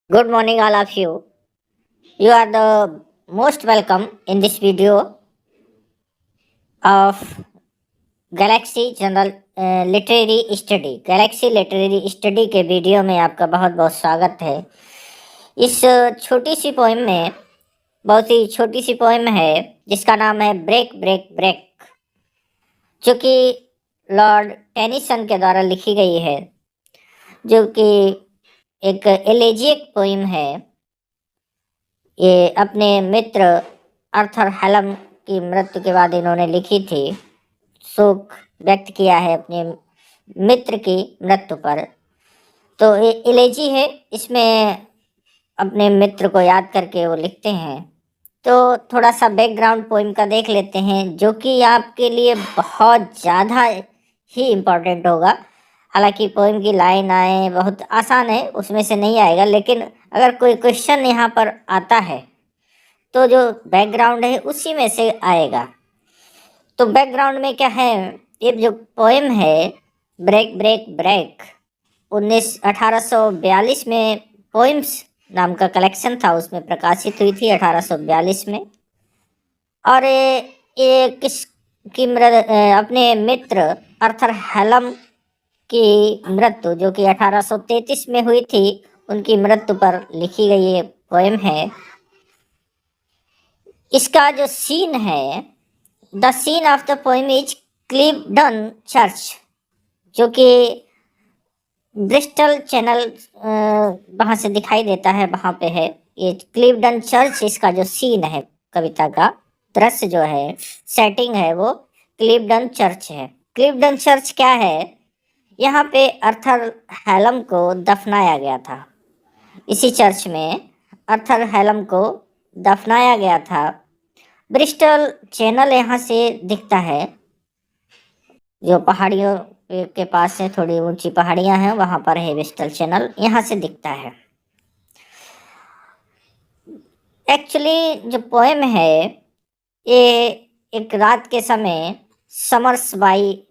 Good morning, all of you. You are the most welcome in this video of Galaxy General Literary Study. Galaxy Literary Study के video में आपका बहुत बहुत स्वागत है। इस छोटी सी पोएम में बहुत ही छोटी सी पोएम है जिसका नाम है ब्रेक ब्रेक ब्रेक, जो कि लॉर्ड टेनिसन के द्वारा लिखी गई है, जो कि एक एलेजियक पोएम है। ये अपने मित्र आर्थर हेलम की मृत्यु के बाद इन्होंने लिखी थी। शोक व्यक्त किया है अपने मित्र की मृत्यु पर। तो ये इलेजी है, इसमें अपने मित्र को याद करके वो लिखते हैं। तो थोड़ा सा बैकग्राउंड पोइम का देख लेते हैं, जो कि आपके लिए बहुत ज़्यादा ही इम्पोर्टेंट होगा। हालांकि पोइम की लाइन आए बहुत आसान है, उसमें से नहीं आएगा, लेकिन अगर कोई क्वेश्चन यहाँ पर आता है तो जो बैकग्राउंड है उसी में से आएगा। तो बैकग्राउंड में क्या है, ये जो पोएम है ब्रेक ब्रेक ब्रेक 1842 में पोएम्स नाम का कलेक्शन था, उसमें प्रकाशित हुई थी 1842 में। और ये अपने मित्र आर्थर हेलम की मृत्यु, जो कि 1833 में हुई थी, उनकी मृत्यु पर लिखी गई ये पोएम है। इसका जो सीन है, the scene of the poem is Clevedon church, जो कि ब्रिस्टल चैनल वहाँ से दिखाई देता है, वहाँ पे है ये क्लीवडन चर्च। इसका जो सीन है, कविता का दृश्य जो है, सेटिंग है, वो क्लीवडन चर्च है। क्लीवडन चर्च क्या है, यहाँ पे आर्थर हेलम को दफनाया गया था। इसी चर्च में आर्थर हेलम को दफनाया गया था। ब्रिस्टल चैनल यहाँ से दिखता है, जो पहाड़ियों के पास है, थोड़ी ऊंची पहाड़ियाँ हैं, वहाँ पर है ब्रिस्टल चैनल, यहाँ से दिखता है। एक्चुअली जो पोएम है, ये एक रात के समय समर्सबाई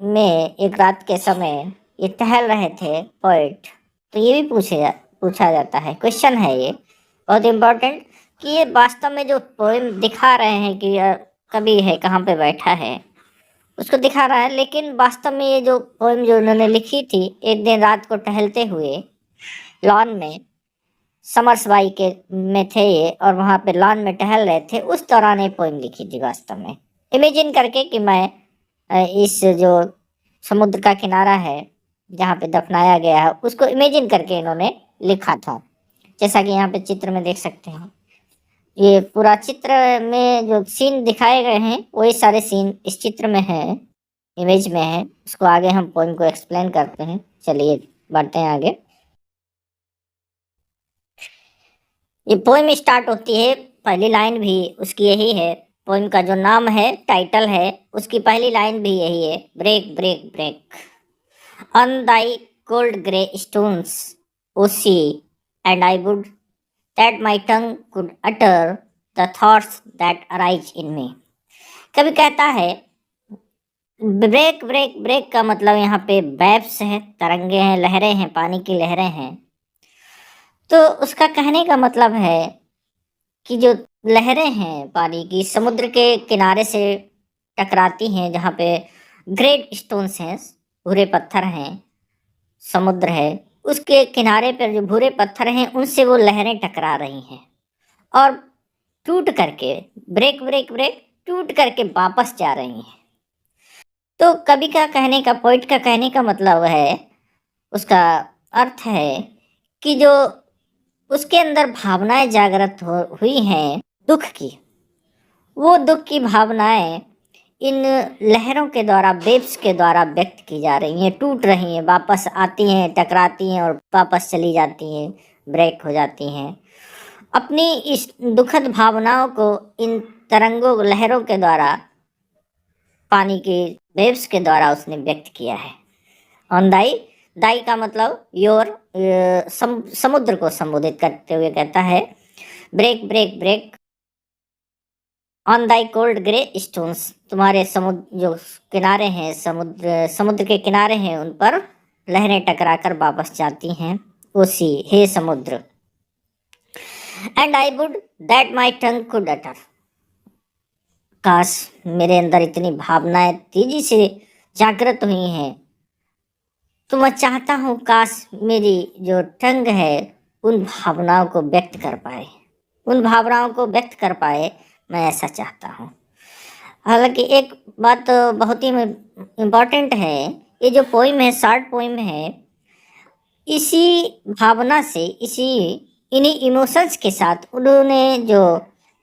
में एक रात के समय ये टहल रहे थे पोएट। तो ये भी पूछा जाता है, क्वेश्चन है ये बहुत इम्पोर्टेंट, कि ये वास्तव में जो पोएम दिखा रहे हैं कि कवि है कहाँ पे बैठा है उसको दिखा रहा है, लेकिन वास्तव में ये जो पोएम जो उन्होंने लिखी थी, एक दिन रात को टहलते हुए लॉन में, समर्सबाई के में थे ये, और वहाँ पे लॉन में टहल रहे थे, उस दौरान ये पोएम लिखी थी वास्तव में। इमेजिन करके कि मैं इस जो समुद्र का किनारा है जहाँ पे दफनाया गया है, उसको इमेजिन करके इन्होंने लिखा था। जैसा कि यहाँ पे चित्र में देख सकते हैं, ये पूरा चित्र में जो सीन दिखाए गए हैं वही सारे सीन इस चित्र में है, इमेज में है। उसको आगे हम पोएम को एक्सप्लेन करते हैं। चलिए बढ़ते हैं आगे। ये पोएम स्टार्ट होती है, पहली लाइन भी उसकी यही है। पोएम का जो नाम है, टाइटल है, उसकी पहली लाइन भी यही है, break break break. On thy cold grey stones O sea, and I would that my tongue could utter the thoughts that arise in me. कभी कहता है ब्रेक ब्रेक ब्रेक का मतलब यहाँ पे वेव्स है, तरंगे हैं, लहरें हैं, पानी की लहरें हैं। तो उसका कहने का मतलब है कि जो लहरें हैं पानी की, समुद्र के किनारे से टकराती हैं, जहाँ पे ग्रेट स्टोन्स हैं, भूरे पत्थर हैं, समुद्र है, उसके किनारे पर जो भूरे पत्थर हैं उनसे वो लहरें टकरा रही हैं और टूट करके, ब्रेक ब्रेक ब्रेक, टूट करके वापस जा रही हैं। तो कवि का कहने का, पोइट का कहने का मतलब है, उसका अर्थ है कि जो उसके अंदर भावनाएं जागृत हुई हैं दुख की, वो दुख की भावनाएं इन लहरों के द्वारा, वेव्स के द्वारा व्यक्त की जा रही हैं, टूट रही हैं, वापस आती हैं, टकराती हैं और वापस चली जाती हैं, ब्रेक हो जाती हैं। अपनी इस दुखद भावनाओं को इन तरंगों, लहरों के द्वारा, पानी के वेव्स के द्वारा उसने व्यक्त किया है। ऑन दाई, दाई का मतलब योर, समुद्र को संबोधित करते हुए कहता है, break break break on thy cold grey stones, तुम्हारे समुद्र जो किनारे हैं, समुद्र के किनारे हैं, उन पर लहरें टकरा कर वापस जाती हैं। ओ सी, हे समुद्र। And I would that my tongue could utter, काश मेरे अंदर इतनी भावनाएं तेजी से जागृत हुई हैं, तो मैं चाहता हूँ काश मेरी जो टंग है उन भावनाओं को व्यक्त कर पाए, उन भावनाओं को व्यक्त कर पाए, मैं ऐसा चाहता हूँ। हालांकि एक बात तो बहुत ही इम्पोर्टेंट है, ये जो पोइम है, शॉर्ट पोइम है, इसी भावना से, इन्हीं इमोशंस के साथ उन्होंने जो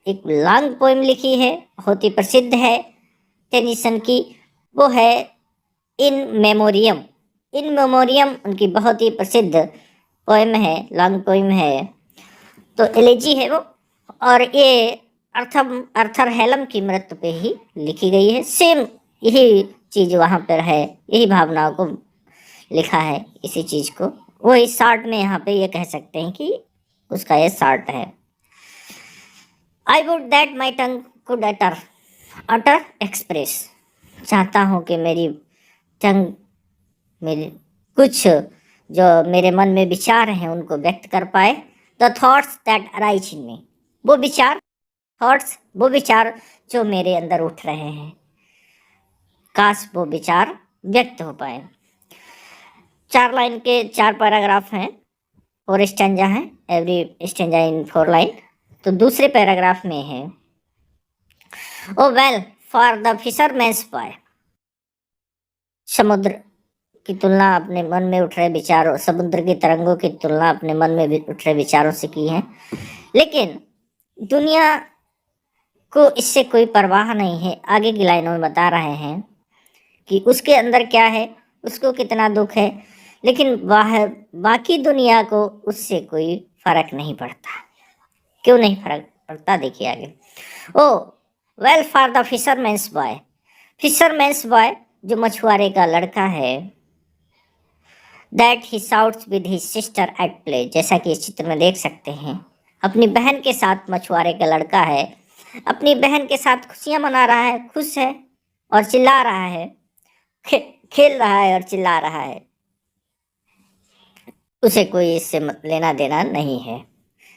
एक लॉन्ग पोइम लिखी है, बहुत ही प्रसिद्ध है टेनिसन की, वो है इन मेमोरियम। इन मेमोरियम उनकी बहुत ही प्रसिद्ध पोइम है, लॉन्ग पोइम है, तो एलेजी है वो। और ये अर्थर हेलम की मृत्यु पे ही लिखी गई है। सेम यही चीज़ वहाँ पर है, यही भावनाओं को लिखा है, इसी चीज़ को वो इस शार्ट में यहाँ पे ये कह सकते हैं कि उसका ये शार्ट है। आई would that my tongue could utter express, चाहता हूँ कि मेरी टंग, मेरे कुछ जो मेरे मन में विचार हैं उनको व्यक्त कर पाए। The thoughts that arise in me, वो विचार, थॉट्स, वो विचार जो मेरे अंदर उठ रहे हैं, काश वो विचार व्यक्त हो पाए। 4 लाइन के 4 पैराग्राफ हैं, 4 स्टैंजा हैं, एवरी स्टैंजा इन 4 लाइन। तो दूसरे पैराग्राफ में है, O well for the fisherman's boy, समुद्र की तुलना अपने मन में उठ रहे विचारों, समुद्र की तरंगों की तुलना अपने मन में उठ रहे विचारों से की है, लेकिन दुनिया को इससे कोई परवाह नहीं है। आगे की लाइनों में बता रहे हैं कि उसके अंदर क्या है, उसको कितना दुख है, लेकिन बाकी दुनिया को उससे कोई फर्क नहीं पड़ता। क्यों नहीं फर्क पड़ता, देखिए आगे। O well for the fisherman's boy, fisherman's boy जो मछुआरे का लड़का है, that he shouts with his sister at play, जैसा कि इस चित्र में देख सकते हैं, अपनी बहन के साथ मछुआरे का लड़का है, अपनी बहन के साथ खुशियां मना रहा है, खुश है और चिल्ला रहा है, खेल रहा है और चिल्ला रहा है, उसे कोई इससे लेना देना नहीं है।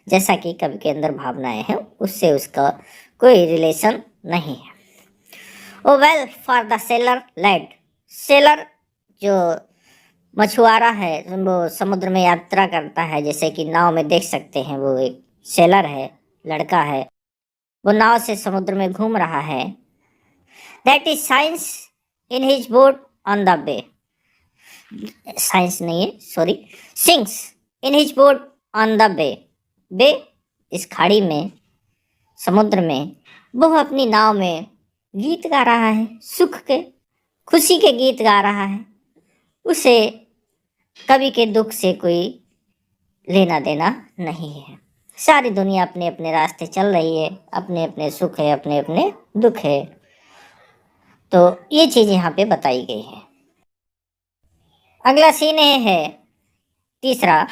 जैसा कि कवि के अंदर भावनाएं हैं, उससे उसका कोई रिलेशन नहीं है। O well for the sailor lad, sailor जो मछुआरा है, वो समुद्र में यात्रा करता है, जैसे कि नाव में देख सकते हैं, वो एक सेलर है, लड़का है, वो नाव से समुद्र में घूम रहा है। That is science in his boat on the bay, science नहीं है, sorry, sings in his boat on the bay, bay इस खाड़ी में, समुद्र में, वो अपनी नाव में गीत गा रहा है, सुख के, खुशी के गीत गा रहा है, उसे कवि के दुख से कोई लेना देना नहीं है। सारी दुनिया अपने अपने रास्ते चल रही है, अपने अपने सुख है, अपने अपने दुख है। तो ये चीज़ यहाँ पे बताई गई है। अगला सीन है तीसरा,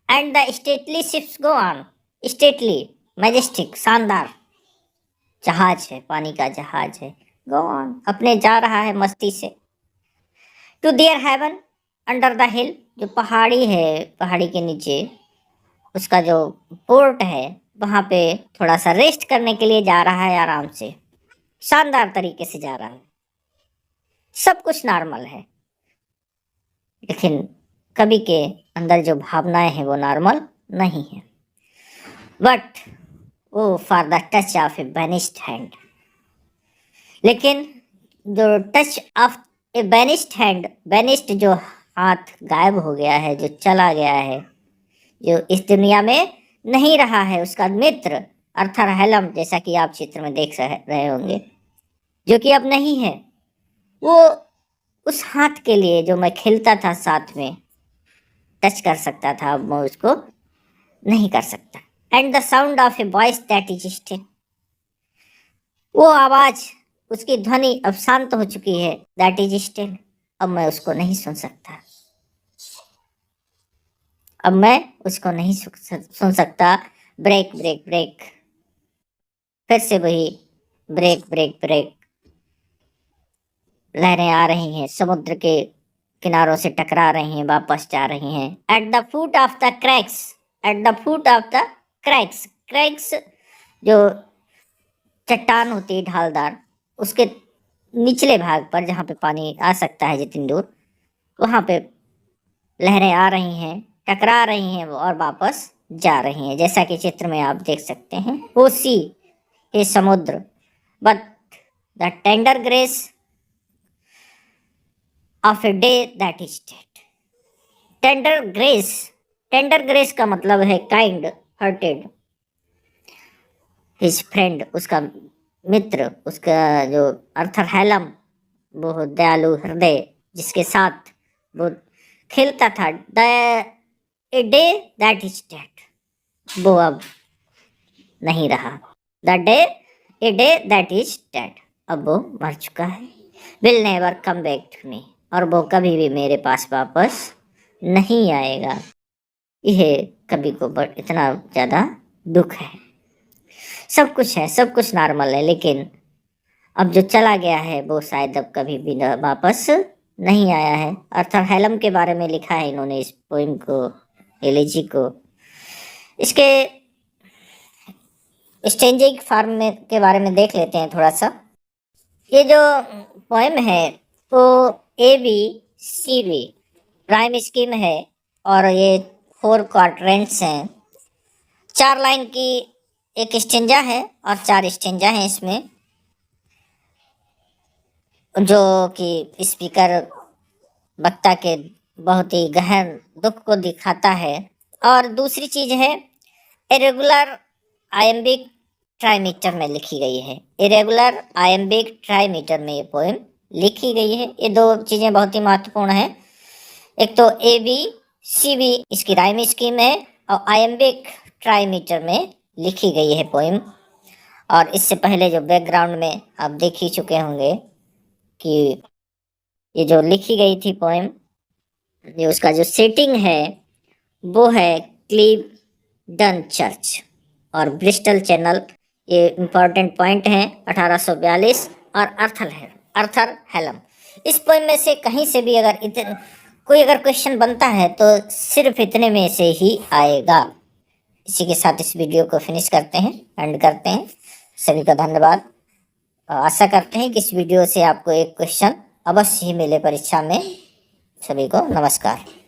and the stately ships go on, stately, majestic, शानदार जहाज है, पानी का जहाज है, गो ऑन, अपने जा रहा है मस्ती से, to their haven under the hill, जो पहाड़ी है, पहाड़ी के नीचे उसका जो पोर्ट है, वहाँ पे थोड़ा सा रेस्ट करने के लिए जा रहा है, आराम से, शानदार तरीके से जा रहा है, सब कुछ नॉर्मल है, लेकिन कवि के अंदर जो भावनाएं हैं वो नॉर्मल नहीं है। But O for the touch of a vanished hand, लेकिन जो touch of a vanished hand, vanished जो हाथ गायब हो गया है, जो चला गया है, जो इस दुनिया में नहीं रहा है, उसका मित्र अर्थर हेलम, जैसा कि आप चित्र में देख रहे होंगे, जो कि अब नहीं है, वो उस हाथ के लिए जो मैं खेलता था साथ में, टच कर सकता था, अब मैं उसको नहीं कर सकता। And the sound of a voice that is still, वो आवाज, उसकी ध्वनि अब शांत हो चुकी है, दैट इज स्टिल, अब मैं उसको नहीं सुन सकता, अब मैं उसको नहीं सुन सकता। ब्रेक ब्रेक ब्रेक, फिर से वही ब्रेक ब्रेक ब्रेक, लहरें आ रही हैं, समुद्र के किनारों से टकरा रही हैं, वापस जा रही हैं। At the foot of the cracks, at the foot of the cracks, cracks जो चट्टान होती है ढालदार, उसके निचले भाग पर जहाँ पे पानी आ सकता है जितनी दूर, वहाँ पे लहरें आ रही हैं, टकरा रही हैं और वापस जा रही हैं, जैसा कि चित्र में आप देख सकते हैं। वो सी, ये समुद्र, but the tender grace of A day that is dead. Tender grace, tender grace का मतलब है काइंड हार्टेड। हिज फ्रेंड, उसका मित्र, उसका जो अर्थर हेलम, वो दयालु हृदय जिसके साथ वो खेलता था। The a day that is dead, वो अब नहीं रहा। The day, a day that is dead, अब वो मर चुका है। Will never come back to me, और वो कभी भी मेरे पास वापस नहीं आएगा। यह कवि को इतना ज़्यादा दुख है। सब कुछ है, सब कुछ नॉर्मल है, लेकिन अब जो चला गया है वो शायद अब कभी भी वापस नहीं आया है। अर्थर हेलम के बारे में लिखा है इन्होंने इस पोइम को, एलेजी को। इसके स्टेंजिक फॉर्म में के बारे में देख लेते हैं थोड़ा सा। ये जो पोएम है वो ABCB प्राइम स्कीम है, और ये 4 क्वाड्रेंट्स हैं। 4 लाइन की एक स्टेंजा है और 4 स्टेंजा हैं इसमें, जो कि स्पीकर वक्ता के बहुत ही गहन दुख को दिखाता है। और दूसरी चीज है, इरेगुलर आयम्बिक ट्राइमीटर में लिखी गई है। इरेगुलर आयम्बिक ट्राइमीटर में ये पोएम लिखी गई है। ये 2 चीज़ें बहुत ही महत्वपूर्ण हैं। एक तो ABCB इसकी राइम स्कीम है, और आयम्बिक ट्राइमीटर में लिखी गई है पोएम। और इससे पहले जो बैकग्राउंड में आप देख ही चुके होंगे कि ये जो लिखी गई थी पोएम, ये उसका जो सेटिंग है वो है क्लीवडन चर्च और ब्रिस्टल चैनल। ये इम्पोर्टेंट पॉइंट हैं 1842, और अर्थर हेलम। इस पोएम में से कहीं से भी अगर कोई क्वेश्चन बनता है तो सिर्फ इतने में से ही आएगा। इसी के साथ इस वीडियो को फिनिश करते हैं, एंड करते हैं। सभी का धन्यवाद। आशा करते हैं कि इस वीडियो से आपको एक क्वेश्चन अवश्य ही मिले परीक्षा में। सभी को नमस्कार।